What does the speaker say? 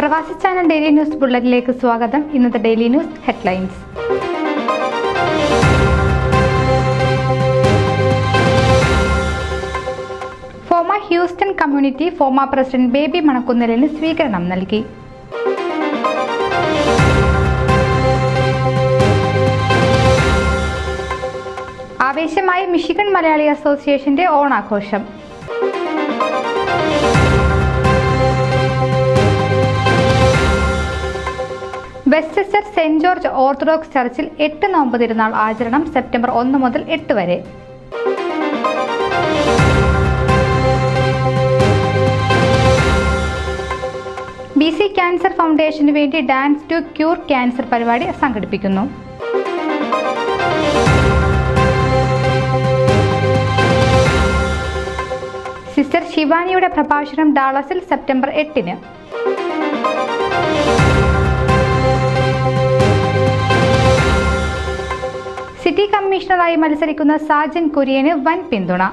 പ്രവാസി channel daily news ബുള്ളറ്റിലേക്ക് സ്വാഗതം. ഇന്നത്തെ daily news headlines. FOMAA Houston community FOMAA president Baby മണക്കുന്നിലിന് സ്വീകരണം നൽകി. ആവേശമായി മിഷിഗൺ മലയാളി അസോസിയേഷന്റെ ഓണാഘോഷം. വെസ്റ്റ്ചെസ്റ്റർ സെന്റ് ജോർജ് ഓർത്തഡോക്സ് ചർച്ചിൽ 8 നോമ്പ് തിരുനാൾ ആചരണം സെപ്റ്റംബർ 1 മുതൽ 8 വരെ. BC ക്യാൻസർ ഫൗണ്ടേഷന് വേണ്ടി ഡാൻസ് ടു ക്യൂർ ക്യാൻസർ പരിപാടി സംഘടിപ്പിക്കുന്നു. സിസ്റ്റർ ശിവാനിയുടെ പ്രഭാഷണം ഡാളസിൽ സെപ്റ്റംബർ 8-ന്. സിറ്റി കമ്മീഷണറായി മത്സരിക്കുന്ന സാജൻ കുര്യന് വൻ പിന്തുണ.